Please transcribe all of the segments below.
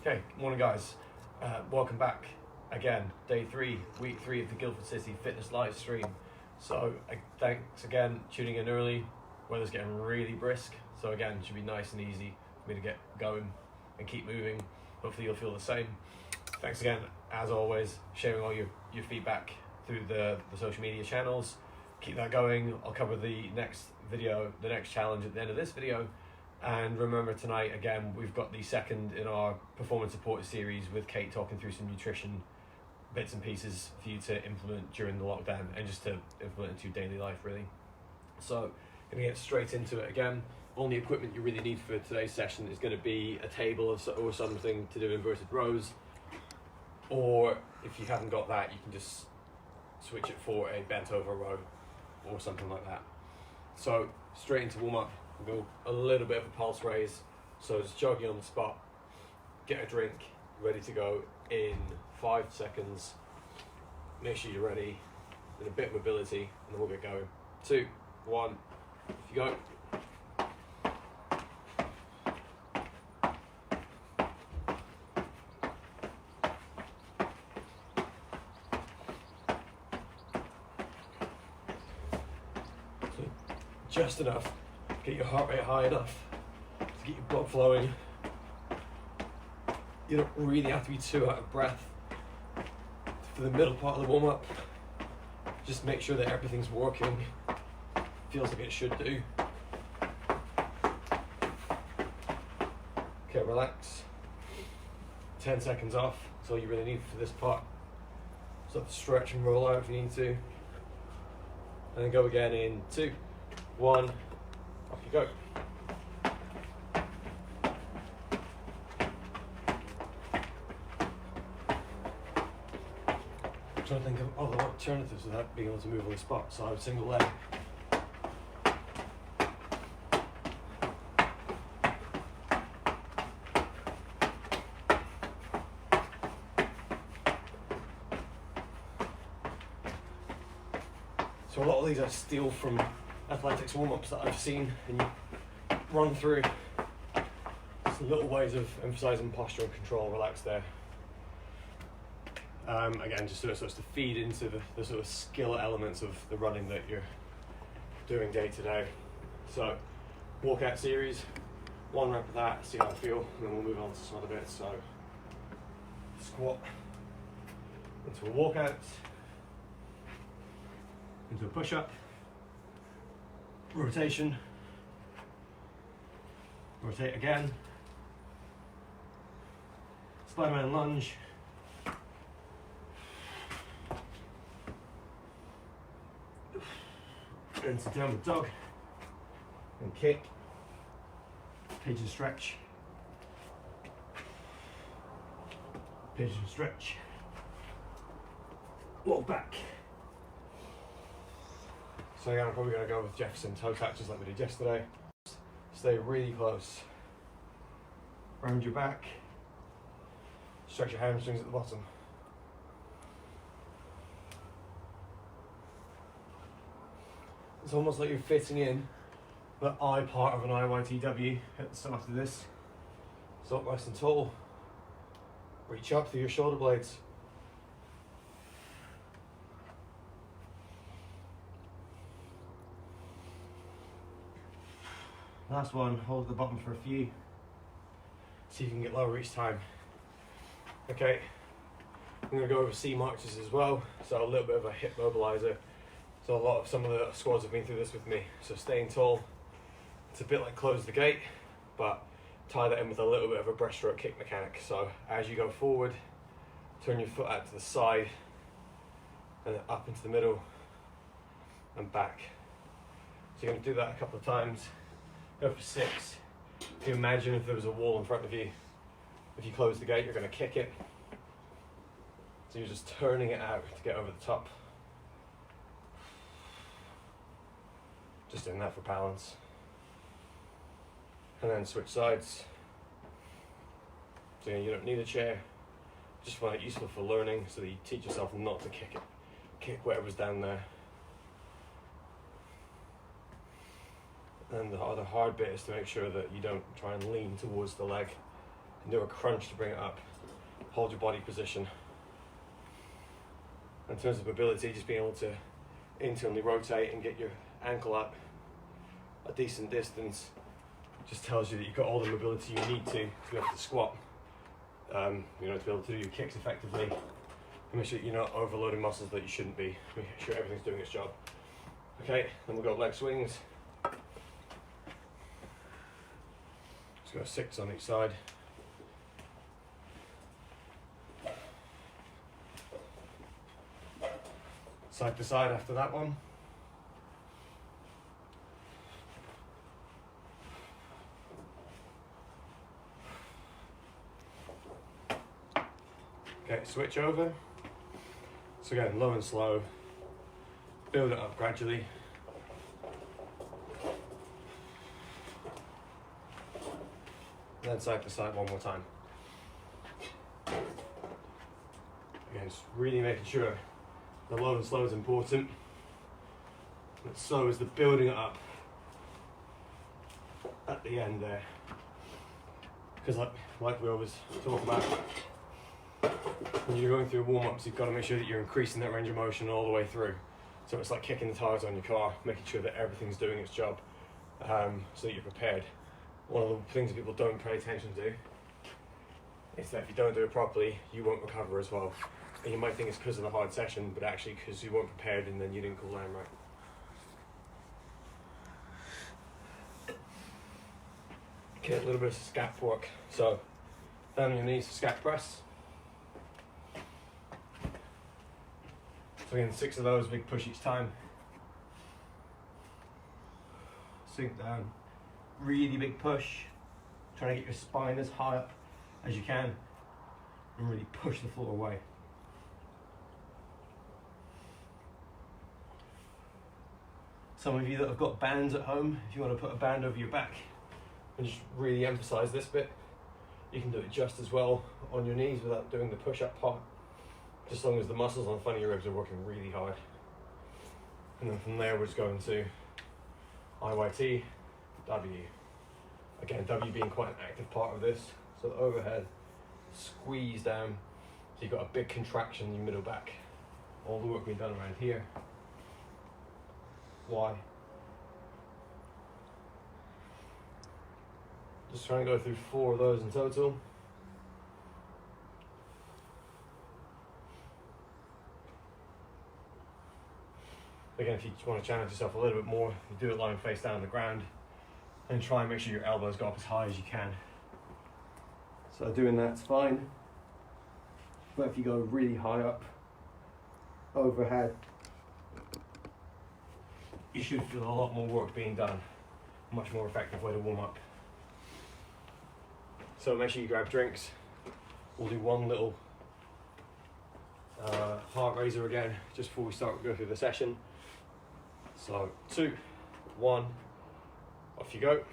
Okay, morning guys. Welcome back again. Day 3, week 3 of the Guildford City Fitness live stream. So thanks again, tuning in early. Weather's getting really brisk, so again, it should be nice and easy for me to get going and keep moving. Hopefully you'll feel the same. Thanks again, as always, sharing all your feedback through the social media channels. Keep that going. I'll cover the next video, the next challenge at the end of this video. And remember tonight, again, we've got the second in our performance support series with Kate talking through some nutrition bits and pieces for you to implement during the lockdown and just to implement into your daily life, really. So, going to get straight into it again. Only equipment you really need for today's session is going to be a table or something to do inverted rows. Or if you haven't got that, you can just switch it for a bent over row or something like that. So, straight into warm up. We'll go a little bit of a pulse raise, so just jogging on the spot, get a drink, ready to go in 5 seconds. Make sure you're ready, and a bit of mobility, and then we'll get going. 2, 1, off you go. So, just enough. Get your heart rate high enough to get your blood flowing. You don't really have to be too out of breath for the middle part of the warm up. Just make sure that everything's working, feels like it should do. Okay, relax. 10 seconds off, that's all you really need for this part. Start to stretch and roll out if you need to. And then go again in 2, 1. Off you go. I'm trying to think of other alternatives without being able to move on the spot, so I would single leg. So a lot of these I steal from athletics warm-ups that I've seen and you run through. Some little ways of emphasising posture and control, relax there. Again, just so it's to feed into the sort of skill elements of the running that you're doing day to day. So, walkout series, 1 rep of that, see how I feel, and then we'll move on to some other bits. So, squat into a walkout, into a push-up, rotation, rotate again, Spider-Man lunge, into downward dog, and kick, pigeon stretch, pigeon stretch, walk back. So yeah, I'm probably going to go with Jefferson toe touches like we did yesterday. Stay really close. Round your back. Stretch your hamstrings at the bottom. It's almost like you're fitting in the I part of an IYTW at the start of this. So up nice and tall. Reach up through your shoulder blades. Last one, hold at the bottom for a few. See if you can get lower each time. Okay, I'm going to go over C marches as well, so a little bit of a hip mobilizer. So some of the squads have been through this with me. So staying tall, it's a bit like close the gate, but tie that in with a little bit of a breaststroke kick mechanic. So as you go forward, turn your foot out to the side, and then up into the middle, and back. So you're going to do that a couple of times. Go for 6. If you imagine if there was a wall in front of you, if you close the gate, you're going to kick it. So you're just turning it out to get over the top. Just doing that for balance. And then switch sides. So you don't need a chair. Just find it useful for learning so that you teach yourself not to kick it. Kick whatever's down there. And the other hard bit is to make sure that you don't try and lean towards the leg and do a crunch to bring it up. Hold your body position. In terms of mobility, just being able to internally rotate and get your ankle up a decent distance just tells you that you've got all the mobility you need to be able to squat. To be able to do your kicks effectively, and make sure that you're not overloading muscles that you shouldn't be. Make sure everything's doing its job. Okay, then we'll go leg swings. Let's go 6 on each side. Side to side after that one. Okay, switch over. So again, low and slow. Build it up gradually. And then side to side one more time. Again, just really making sure the low and slow is important. And slow is the building it up at the end there. Because like we always talk about, when you're going through warm-ups, you've got to make sure that you're increasing that range of motion all the way through. So it's like kicking the tires on your car, making sure that everything's doing its job, so that you're prepared. One of the things that people don't pay attention to is that if you don't do it properly, you won't recover as well. And you might think it's because of the hard session, but actually because you weren't prepared and then you didn't cool down right. Okay, a little bit of scap work. So, down on your knees, scap press. So again, 6 of those, big push each time. Sink down, really big push. Trying to get your spine as high up as you can and really push the floor away. Some of you that have got bands at home, if you want to put a band over your back and just really emphasize this bit, you can do it just as well on your knees without doing the push-up part, just as long as the muscles on the front of your ribs are working really hard. And then from there we're just going to IYT, W. Again, W being quite an active part of this. So the overhead, squeeze down, so you've got a big contraction in your middle back. All the work being done around here. Y. Just trying to go through 4 of those in total. Again, if you want to challenge yourself a little bit more, you do it lying face down on the ground and try and make sure your elbows go up as high as you can. So doing that's fine, but if you go really high up, overhead, you should feel a lot more work being done. A much more effective way to warm up. So make sure you grab drinks. We'll do one little heart raiser again, just before we go through the session. So 2, 1, off you go.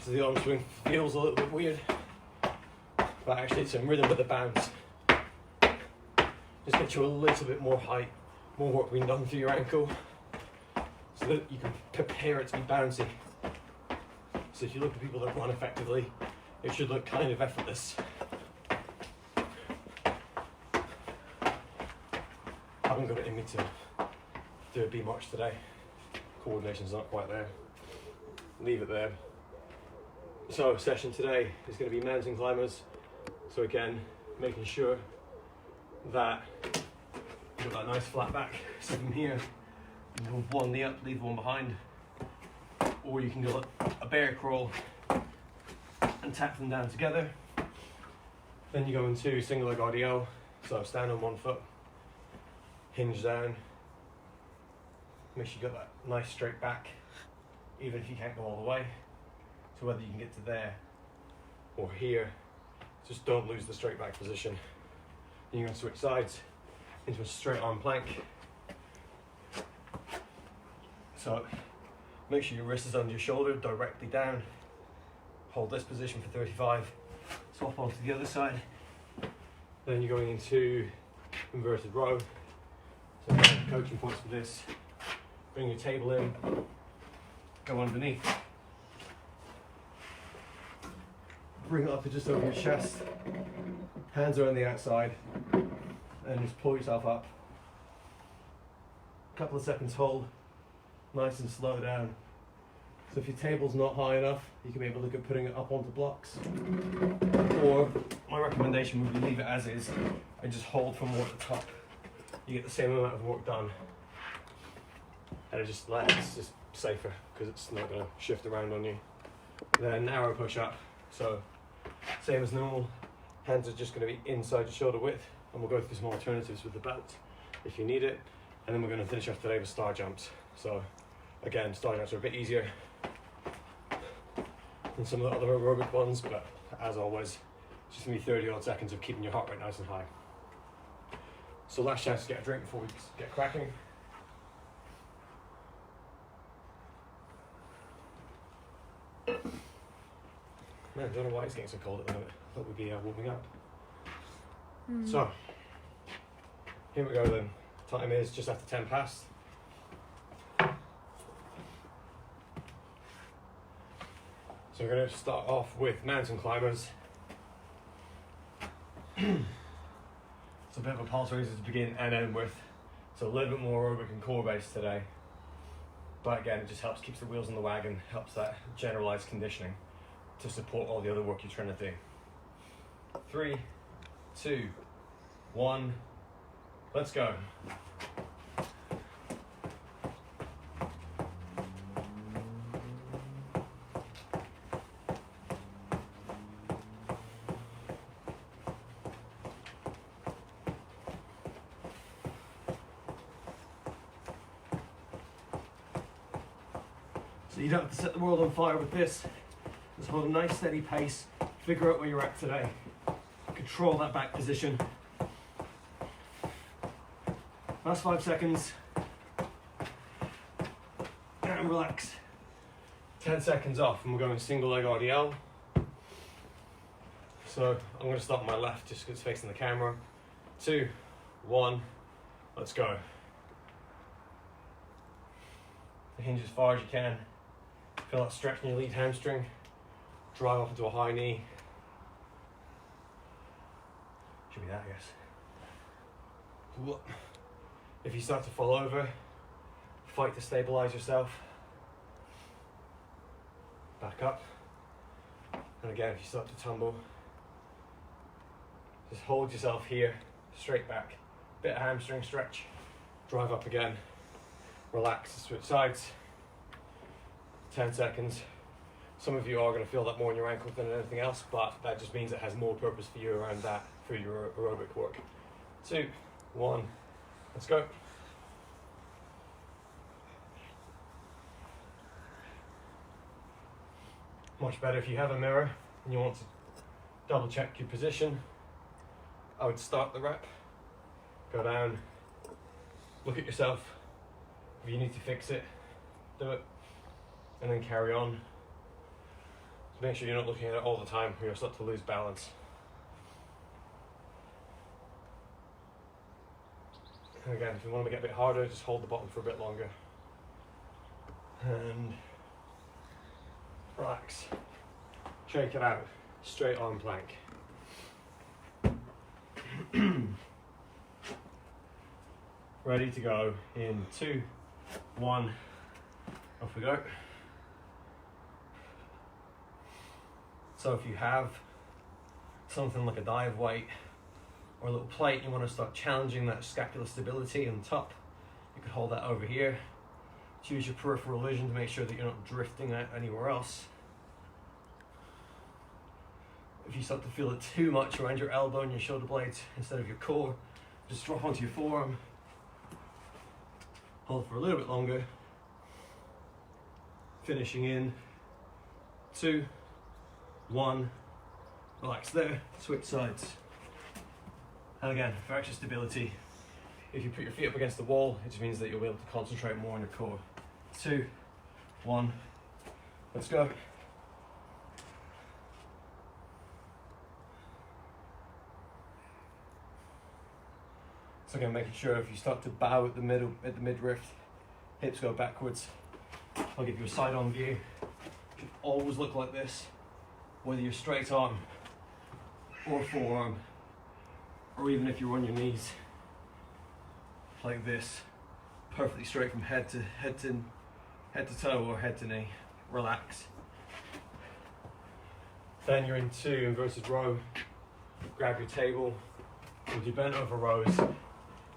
So the arm swing feels a little bit weird, but actually it's in rhythm with the bounce. Just get you a little bit more height, more work being done through your ankle, so that you can prepare it to be bouncy. So if you look at people that run effectively, it should look kind of effortless. I haven't got it in me to do a B march today. Coordination's not quite there. Leave it there. So session today is going to be mountain climbers. So again, making sure that you've got that nice flat back. So from here, you can go one knee up, leave one behind, or you can go a bear crawl and tap them down together. Then you go into single leg RDL. So stand on one foot, hinge down. Make sure you got that nice straight back, even if you can't go all the way. So whether you can get to there or here, just don't lose the straight back position. Then you're going to switch sides into a straight arm plank. So make sure your wrist is under your shoulder, directly down. Hold this position for 35. Swap onto the other side. Then you're going into inverted row. So coaching points for this. Bring your table in, go underneath. Bring it up to just over your chest. Hands are on the outside. And just pull yourself up. A couple of seconds hold. Nice and slow down. So if your table's not high enough, you can maybe look at putting it up onto blocks. Or my recommendation would be leave it as is and just hold from more at the top. You get the same amount of work done. And it's just safer because it's not going to shift around on you. Then narrow push up. So same as normal, hands are just going to be inside your shoulder width, and we'll go through some alternatives with the belt if you need it. And then we're going to finish off today with star jumps. So again, star jumps are a bit easier than some of the other aerobic ones, but as always, it's just going to be 30 odd seconds of keeping your heart rate nice and high. So last chance to get a drink before we get cracking. Man, I don't know why it's getting so cold at the moment. I thought we'd be warming up. So, here we go then. Time is just after 10 past. So we're going to start off with mountain climbers. It's a bit of a pulse raiser to begin and end with. So a little bit more aerobic and core based today. But again, it just helps, keeps the wheels in the wagon, helps that generalized conditioning to support all the other work you're trying to do. 3, 2, 1, let's go. So you don't have to set the world on fire with this. Just hold a nice steady pace, figure out where you're at today. Control that back position. Last 5 seconds. And relax. 10 seconds off and we're going single leg RDL. So I'm going to start on my left just because it's facing the camera. 2, 1, let's go. Hinge as far as you can. Feel that stretch in your lead hamstring. Drive off into a high knee. Should be that, I guess. If you start to fall over, fight to stabilize yourself. Back up. And again, if you start to tumble, just hold yourself here, straight back. Bit of hamstring stretch. Drive up again. Relax, switch sides. 10 seconds. Some of you are going to feel that more in your ankle than anything else, but that just means it has more purpose for you around that for your aerobic work. 2, 1, let's go. Much better if you have a mirror and you want to double check your position. I would start the rep, go down, look at yourself. If you need to fix it, do it, and then carry on. So make sure you're not looking at it all the time or you'll start to lose balance. And again, if you want to make it a bit harder, just hold the bottom for a bit longer. And relax. Shake it out. Straight arm plank. Ready to go in 2, 1, off we go. So if you have something like a dive weight or a little plate, you want to start challenging that scapular stability on top, you could hold that over here. To use your peripheral vision to make sure that you're not drifting out anywhere else. If you start to feel it too much around your elbow and your shoulder blades instead of your core, just drop onto your forearm. Hold for a little bit longer. Finishing in 2, 1, relax there, switch sides. And again, for extra stability, if you put your feet up against the wall, it just means that you'll be able to concentrate more on your core. 2, 1, let's go. So again, making sure if you start to bow at the midriff, hips go backwards, I'll give you a side on view. It should always look like this, whether you're straight arm or forearm, or even if you're on your knees, like this, perfectly straight from head to toe or head to knee. Relax. Then you're into inverted row. Grab your table with your bent over rows.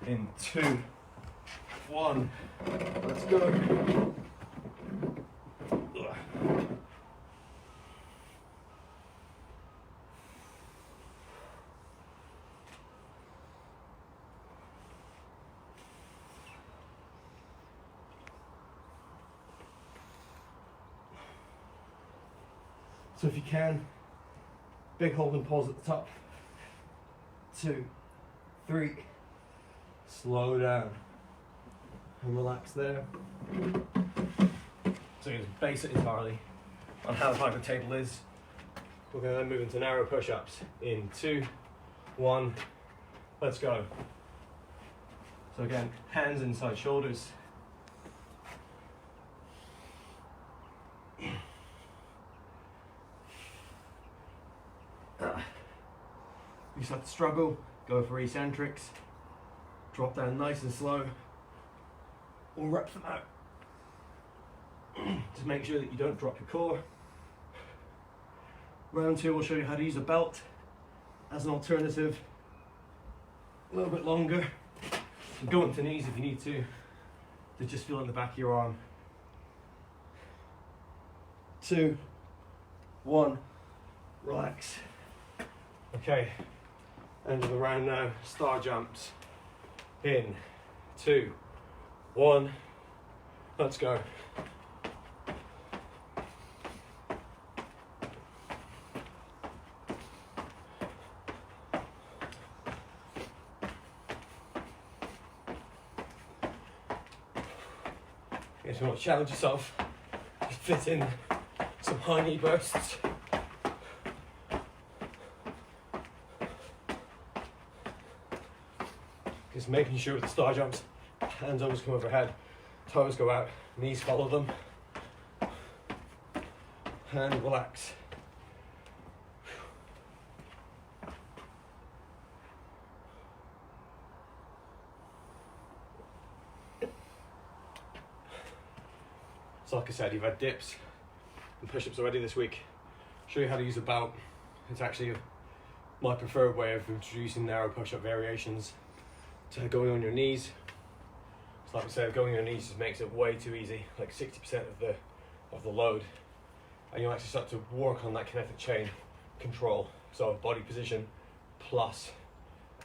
In 2, 1. Let's go. So if you can, big holding pause at the top. 2, 3. Slow down and relax there. So you just base it entirely on how high the table is. We're going to then move into narrow push-ups in 2, 1. Let's go. So again, hands inside shoulders. You start to struggle, go for eccentrics, drop down nice and slow, or rep them out. Just make sure that you don't drop your core. Round 2 will show you how to use a belt as an alternative, a little bit longer. You go onto knees if you need to just feel in the back of your arm. 2, 1, relax. Okay, end of the round now, star jumps. In 2, 1, let's go. If you want to challenge yourself, just fit in some high knee bursts. Just making sure with the star jumps, hands always come overhead, toes go out, knees follow them, and relax. So like I said, you've had dips and push-ups already this week. Show you how to use a belt. It's actually my preferred way of introducing narrow push-up variations to going on your knees. So like I said, going on your knees just makes it way too easy, like 60% of the load. And you'll actually start to work on that kinetic chain control. So body position plus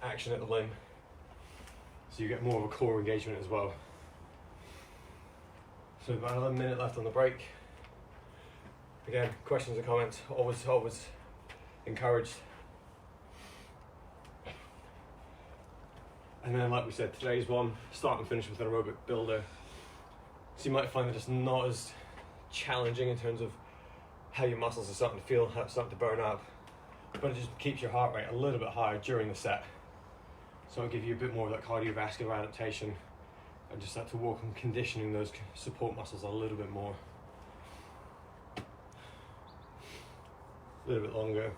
action at the limb. So you get more of a core engagement as well. So about 11 minutes left on the break. Again, questions or comments, always encouraged. And then like we said, today's one, start and finish with an aerobic builder. So you might find that it's not as challenging in terms of how your muscles are starting to feel, how it's starting to burn up, but it just keeps your heart rate a little bit higher during the set. So it'll give you a bit more of that cardiovascular adaptation and just start to work on conditioning those support muscles a little bit more. A little bit longer.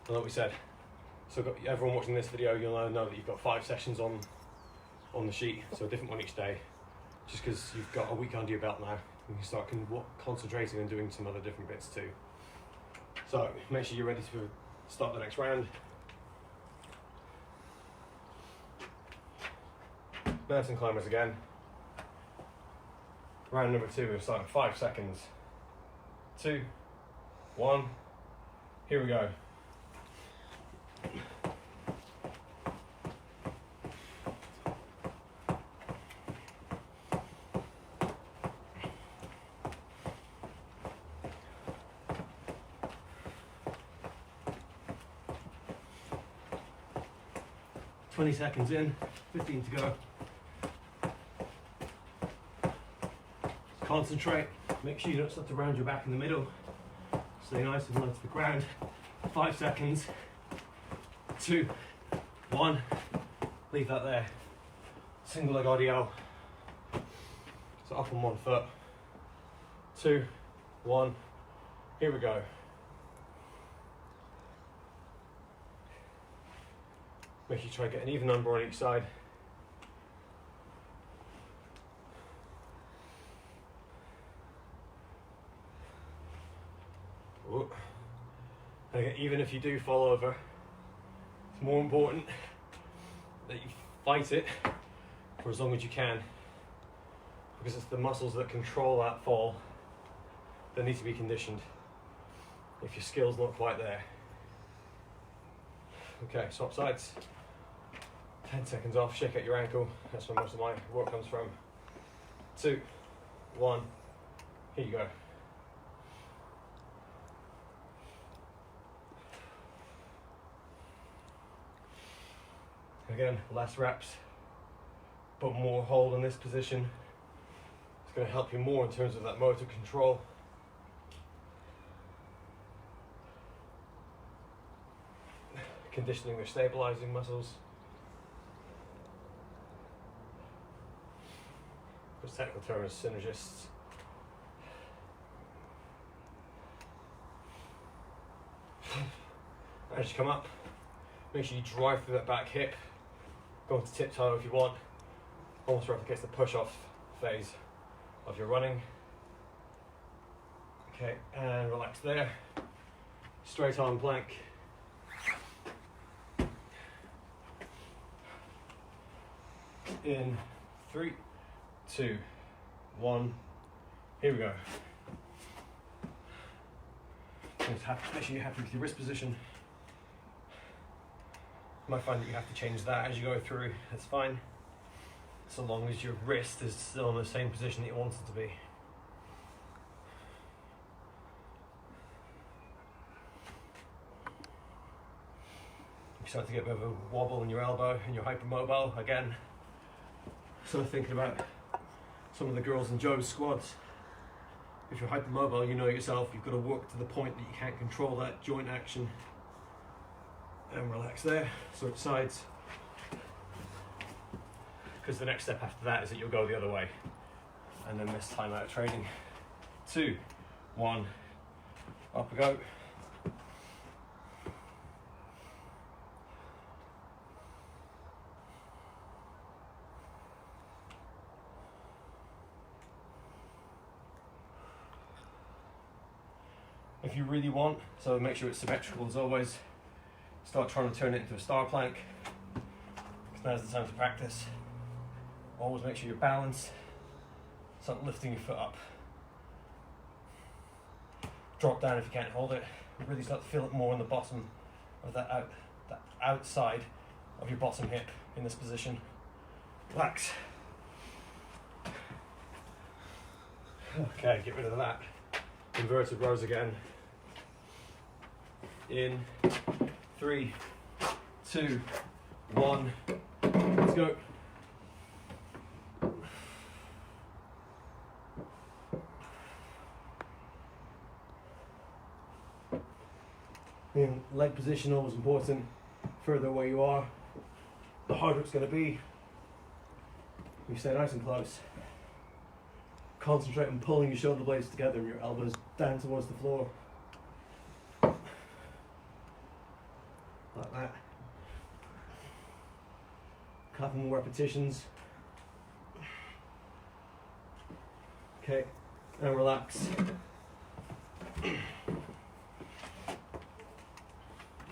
And like we said, so everyone watching this video, you'll now know that you've got 5 sessions on the sheet, so a different one each day, just because you've got a week under your belt now. You can start concentrating and doing some other different bits too. So make sure you're ready to start the next round. Mountain climbers again. Round number 2, we're starting 5 seconds. 2, 1, here we go. "20 seconds in, 15 to go. Concentrate, make sure you don't start to round your back in the middle. Stay nice and low to the ground. 5 seconds. 2, 1. Leave that there. Single leg RDL. So up on one foot. 2, 1. Here we go. Make sure you try to get an even number on each side. Ooh. And again, even if you do fall over, it's more important that you fight it for as long as you can, because it's the muscles that control that fall that need to be conditioned if your skill's not quite there. Okay, swap sides. 10 seconds off, shake out your ankle. That's where most of my work comes from. 2, 1, here you go. Again, less reps, but more hold in this position. It's going to help you more in terms of that motor control. Conditioning their stabilizing muscles. The technical term is synergists. As you come up, make sure you drive through that back hip. Go into tiptoe if you want. Almost replicates the push-off phase of your running. Okay, and relax there. Straight arm plank. In 3, 2, 1. Here we go. Make sure you're happy with your wrist position. You might find that you have to change that as you go through. That's fine, so long as your wrist is still in the same position that you want it to be. If you start to get a bit of a wobble in your elbow and you're hypermobile, again, sort of thinking about some of the girls in Joe's squads. If you're hypermobile, you know yourself, you've got to work to the point that you can't control that joint action. And relax there, switch sides. Because the next step after that is that you'll go the other way. And then this time out of training. 2, 1, up we go. If you really want, so make sure it's symmetrical as always, start trying to turn it into a star plank, because now's the time to practice. Always make sure you're balanced, start lifting your foot up. Drop down if you can't hold it, really start to feel it more in the bottom of that outside of your bottom hip in this position. Relax. Okay, get rid of that. Inverted rows again. In 3, 2, 1, let's go. In leg position, always important. Further away you are, the harder it's going to be. You stay nice and close. Concentrate on pulling your shoulder blades together and your elbows down towards the floor. Like that. Couple more repetitions. Okay, and relax.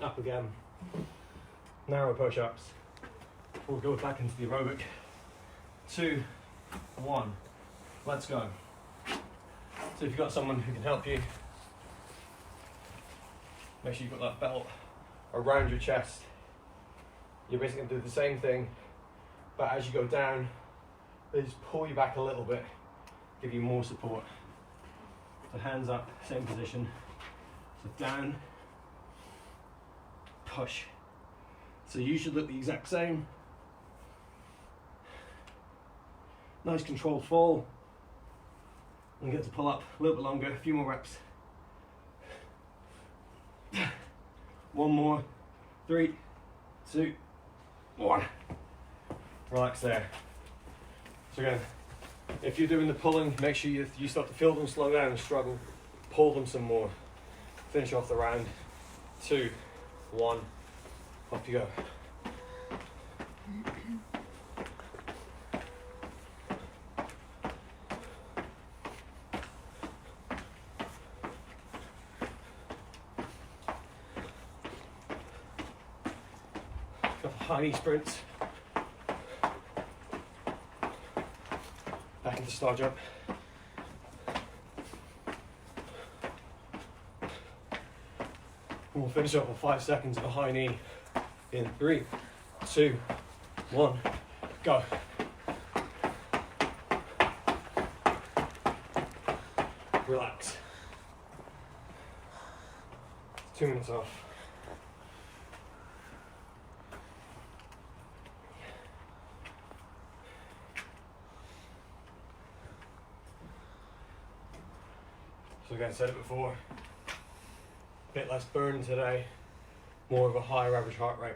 Up again. Narrow push-ups. We'll go back into the aerobic. 2, 1. Let's go. So if you've got someone who can help you, make sure you've got that belt around your chest. You're basically going to do the same thing, but as you go down, they just pull you back a little bit, give you more support. So hands up, same position. So down, push. So you should look the exact same. Nice controlled fall. And get to pull up a little bit longer, a few more reps. One more. 3, 2, 1. Relax there. So again, If you're doing the pulling, make sure you start to feel them slow down and struggle. Pull them some more. Finish off the round. 2, 1, off you go. Couple high knee sprints. Back into star jump. And we'll finish up with 5 seconds of a high knee in 3, 2, 1, go. Relax. 2 minutes off. So again, I said it before, a bit less burn today, more of a higher average heart rate.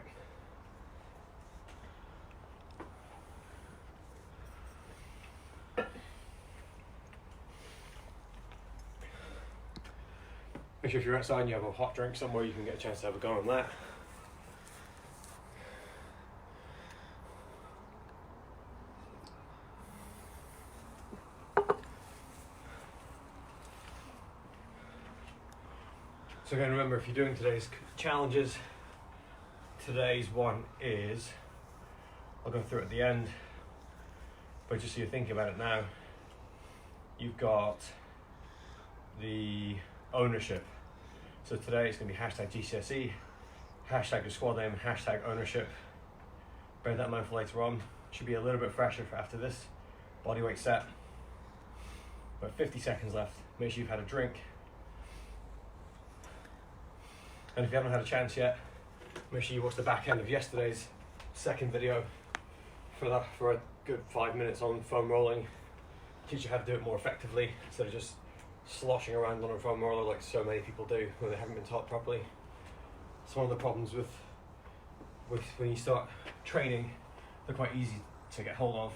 Make sure if you're outside and you have a hot drink somewhere, you can get a chance to have a go on that. So again, remember, if you're doing today's challenges, today's one is, I'll go through it at the end, but just so you're thinking about it now, you've got the ownership. So today it's going to be hashtag GCSE, hashtag your squad name, hashtag ownership. Bear that in mind for later on. Should be a little bit fresher for after this body weight set. But 50 seconds left. Make sure you've had a drink. And if you haven't had a chance yet, make sure you watch the back end of yesterday's second video for a good 5 minutes on foam rolling. Teach you how to do it more effectively instead of just sloshing around on a foam roller like so many people do when they haven't been taught properly. It's one of the problems with when you start training. They're quite easy to get hold of,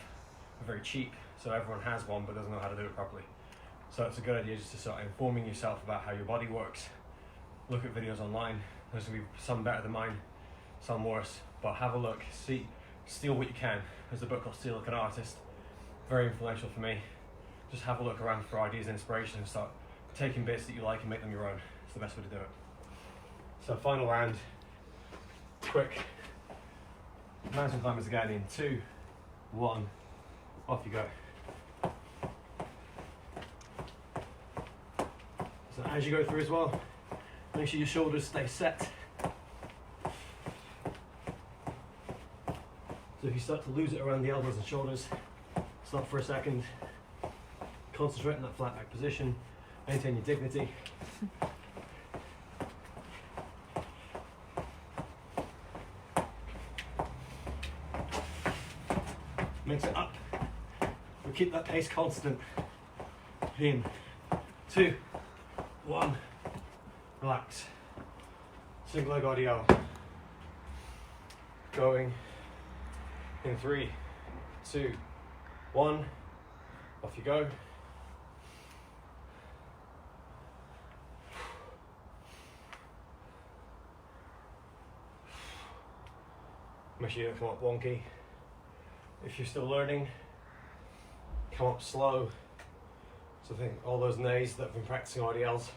they're very cheap, so everyone has one but doesn't know how to do it properly. So it's a good idea just to start informing yourself about how your body works. Look at videos online. There's going to be some better than mine, some worse, but have a look, steal what you can. There's a book called Steal Like an Artist, very influential for me. Just have a look around for ideas and inspiration and start taking bits that you like and make them your own. It's the best way to do it. So final round, quick. Mountain climbers again in 2, 1, off you go. So as you go through as well, make sure your shoulders stay set. So if you start to lose it around the elbows and shoulders, stop for a second, concentrate on that flat back position, maintain your dignity. Mix it up. We keep that pace constant. In 2, 1. Relax. Single leg RDL. Going in 3, 2, 1. Off you go. Make sure you don't come up wonky. If you're still learning, come up slow. So I think all those nays that have been practicing RDLs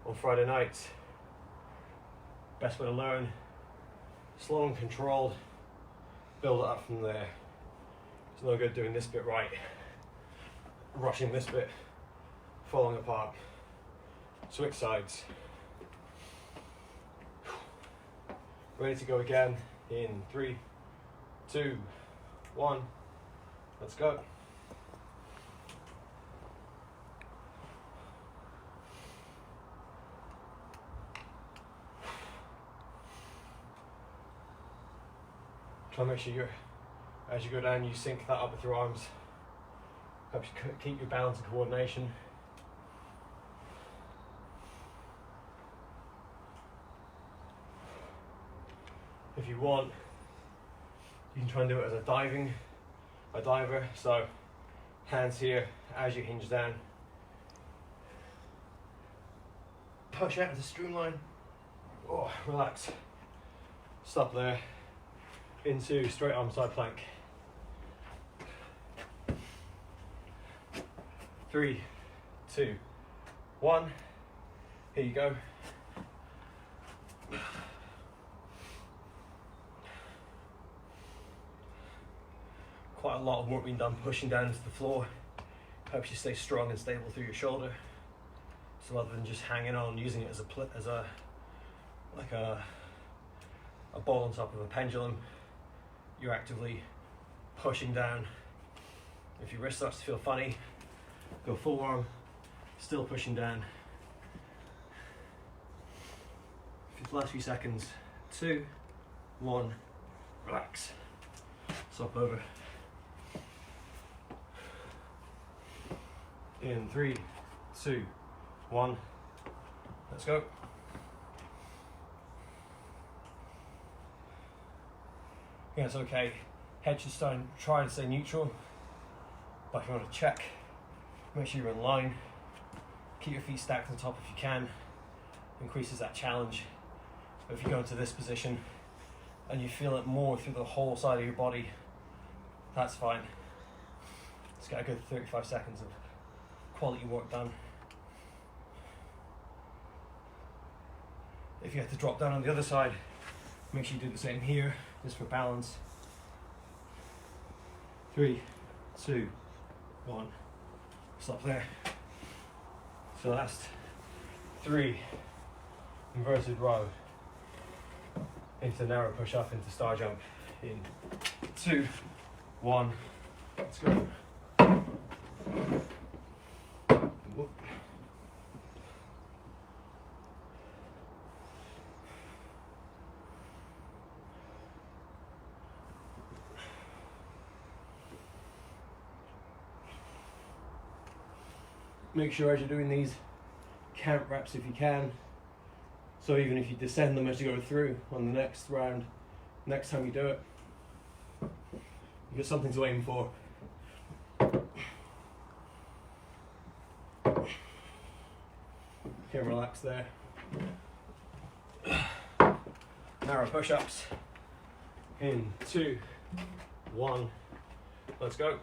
on Friday nights, best way to learn, slow and controlled, build it up from there. It's no good doing this bit right, rushing this bit, falling apart. Switch sides. Ready to go again in 3, 2, 1. Let's go. Try and make sure as you go down, you sync that up with your arms. Helps you keep your balance and coordination. If you want, you can try and do it as a diver. So Hands here as you hinge down. Push out into streamline. Oh, relax. Stop there. Into straight arm side plank. 3, 2, 1. Here you go. Quite a lot of work being done pushing down into the floor. Helps you stay strong and stable through your shoulder. So rather than just hanging on, using it as a ball on top of a pendulum, you're actively pushing down. If your wrist starts to feel funny, go full arm, still pushing down. For the last few seconds, 2, 1, relax. Swap over. In 3, 2, 1, let's go. Yeah, it's okay. Head should try and stay neutral. But if you want to check, make sure you're in line. Keep your feet stacked on top if you can. Increases that challenge. But if you go into this position and you feel it more through the whole side of your body, that's fine. Let's get a good 35 seconds of quality work done. If you have to drop down on the other side, make sure you do the same here, just for balance. 3, 2, 1. Stop there. So last 3 inverted row into narrow push up into star jump. In 2, 1. Let's go. Whoop. Make sure as you're doing these, count reps if you can. So even if you descend them as you go through on the next round, next time you do it, you get something to aim for. Okay, relax there. Narrow push-ups. In 2, 1, let's go.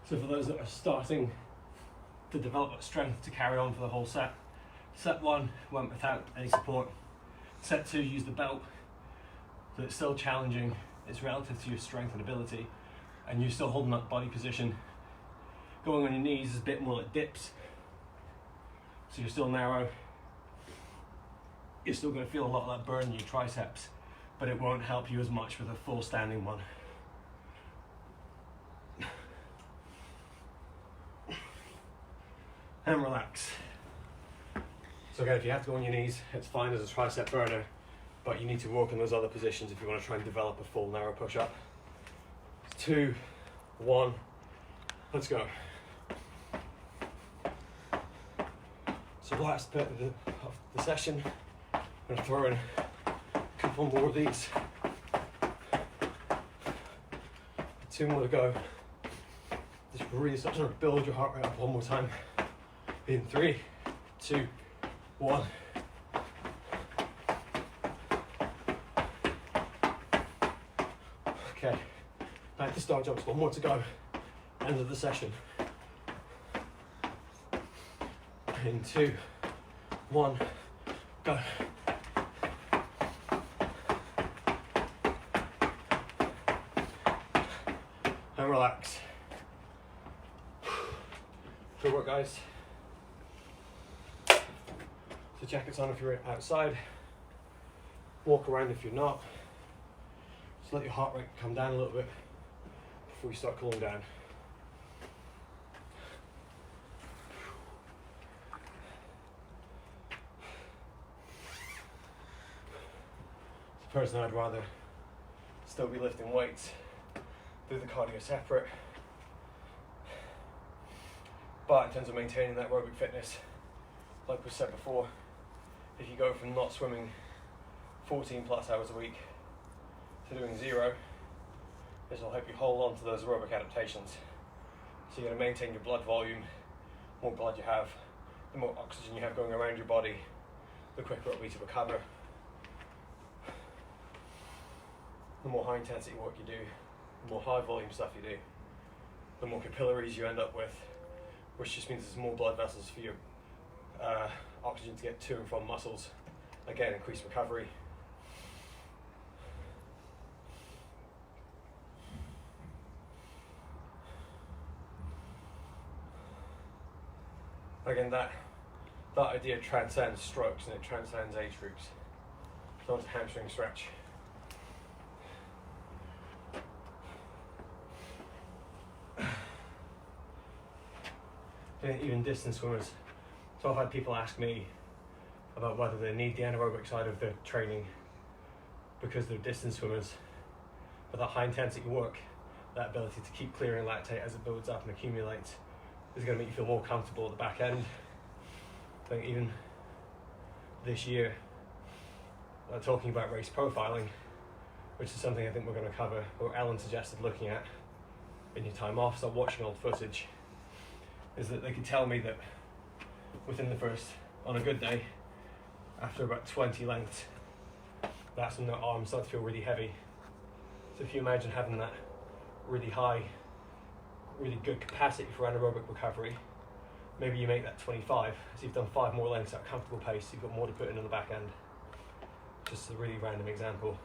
So for those that are starting to develop that strength to carry on for the whole set, set 1 went without any support. Set 2 used the belt, so it's still challenging. It's relative to your strength and ability, and you're still holding that body position. Going on your knees is a bit more like dips, so you're still narrow. You're still going to feel a lot of that burn in your triceps, but it won't help you as much with a full standing one. And relax. So again, if you have to go on your knees, it's fine as a tricep burner, but you need to work on those other positions if you want to try and develop a full narrow push-up. 2, 1, let's go. So the last bit of the session, I'm going to throw in a couple more of these. 2 more to go. Just really start to build your heart rate up one more time. In 3, 2, 1. Okay, back to star jumps, 1 more to go. End of the session. In 2, 1, go. And relax. Good work, guys. So jackets on if you're outside. Walk around if you're not. Just let your heart rate come down a little bit before you start cooling down. Personally, I'd rather still be lifting weights, do the cardio separate, but in terms of maintaining that aerobic fitness, like we said before, if you go from not swimming 14 plus hours a week to doing 0, this will help you hold on to those aerobic adaptations. So you're going to maintain your blood volume. The more blood you have, the more oxygen you have going around your body, the quicker it'll be to recover. The more high intensity work you do, the more high volume stuff you do, the more capillaries you end up with, which just means there's more blood vessels for your oxygen to get to and from muscles. Again, increased recovery. Again, that idea transcends strokes and it transcends age groups. So it's a hamstring stretch. Even distance swimmers. So I've had people ask me about whether they need the anaerobic side of their training because they're distance swimmers. But that high intensity work, that ability to keep clearing lactate as it builds up and accumulates, is going to make you feel more comfortable at the back end. I think even this year, talking about race profiling, which is something I think we're going to cover, or Ellen suggested looking at in your time off, start watching old footage, is that they could tell me that within the first, on a good day, after about 20 lengths, that's when their arms start to feel really heavy. So if you imagine having that really high, really good capacity for anaerobic recovery, maybe you make that 25, so you've done 5 more lengths at a comfortable pace, you've got more to put in the back end. Just a really random example.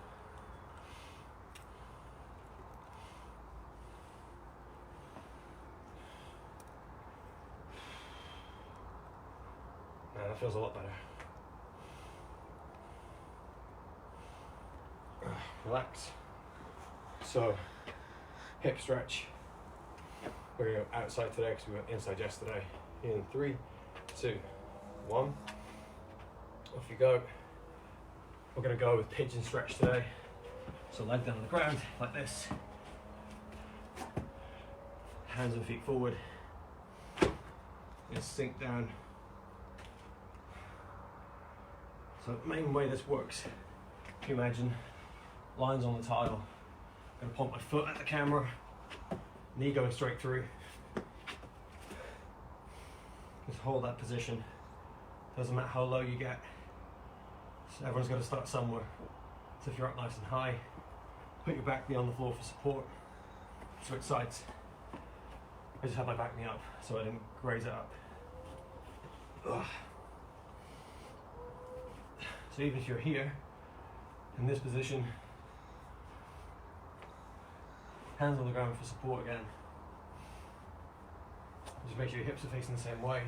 Man, that feels a lot better. Relax. So, hip stretch. We're going to go outside today because we went inside yesterday. In 3, 2, 1. Off you go. We're going to go with pigeon stretch today. So leg down on the ground like this. Hands and feet forward. And sink down. So the main way this works, if you imagine lines on the tile, I'm going to point my foot at the camera, knee going straight through. Just hold that position. Doesn't matter how low you get. So everyone's got to start somewhere. So if you're up nice and high, put your back knee on the floor for support. Switch sides. I just have my back knee up so I didn't graze it up. Ugh. So even if you're here, in this position, hands on the ground for support again. Just make sure your hips are facing the same way.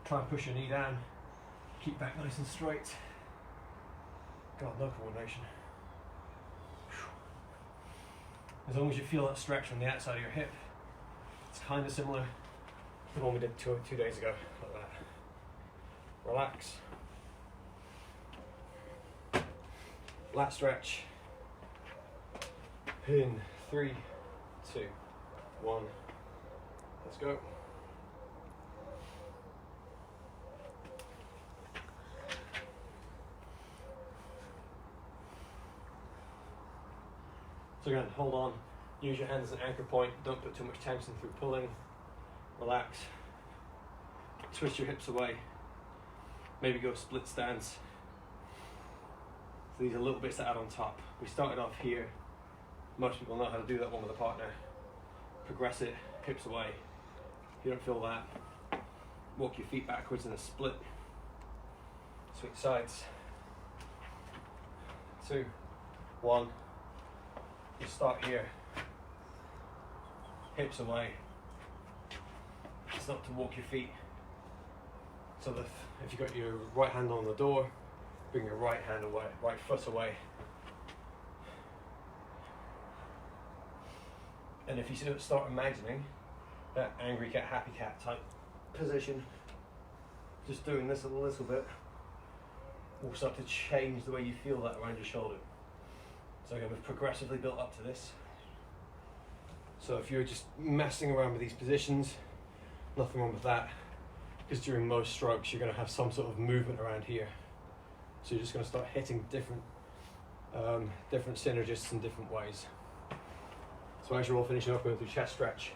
Try and push your knee down. Keep back nice and straight. God, no coordination. As long as you feel that stretch on the outside of your hip, it's kind of similar to the one we did two days ago, like that. Relax. Lat stretch. In 3, 2, 1. Let's go. So again, hold on. Use your hands as an anchor point. Don't put too much tension through pulling. Relax. Twist your hips away. Maybe go split stance. So these are little bits that add on top. We started off here. Most people know how to do that one with a partner. Progress it, hips away. If you don't feel that, walk your feet backwards in a split. Switch sides. 2, 1. You start here. Hips away. It's not to walk your feet. So that if you've got your right hand on the door, bring your right hand away, right foot away. And if you start imagining that angry cat, happy cat type position, just doing this a little bit will start to change the way you feel that around your shoulder. So again, we've progressively built up to this. So if you're just messing around with these positions, nothing wrong with that. because during most strokes you're going to have some sort of movement around here. So you're just going to start hitting different synergists in different ways. So as you're all finishing up going through chest stretch,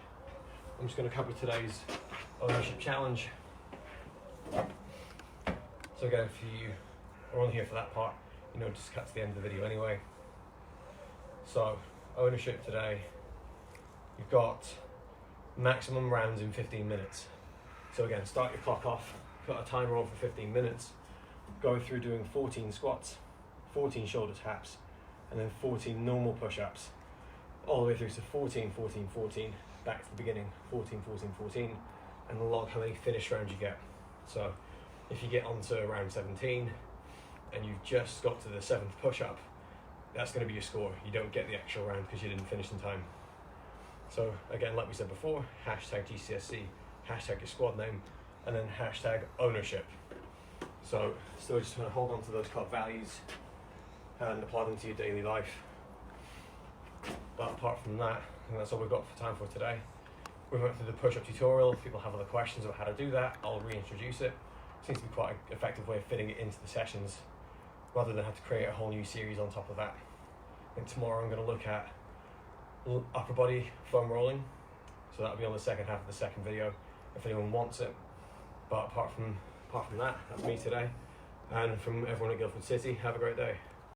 I'm just going to cover today's ownership challenge. So again, if you are on here for that part, you know, just cut to the end of the video anyway. So ownership today, you've got maximum rounds in 15 minutes. So again, start your clock off, put a timer on for 15 minutes, go through doing 14 squats, 14 shoulder taps, and then 14 normal push-ups, all the way through to 14, 14, 14, back to the beginning, 14, 14, 14, and log how many finish rounds you get. So if you get onto round 17 and you've just got to the 7th push-up, that's going to be your score. You don't get the actual round because you didn't finish in time. So again, like we said before, hashtag GCSC, hashtag your squad name, and then hashtag ownership. So still just trying to hold on to those cut values and apply them to your daily life. But apart from that, I think that's all we've got for time for today. We went through the push-up tutorial. If people have other questions about how to do that, I'll reintroduce it. Seems to be quite an effective way of fitting it into the sessions rather than have to create a whole new series on top of that. And tomorrow I'm going to look at upper body foam rolling. So that'll be on the second half of the second video if anyone wants it. But apart from that, that's me today. And from everyone at Guildford City, have a great day.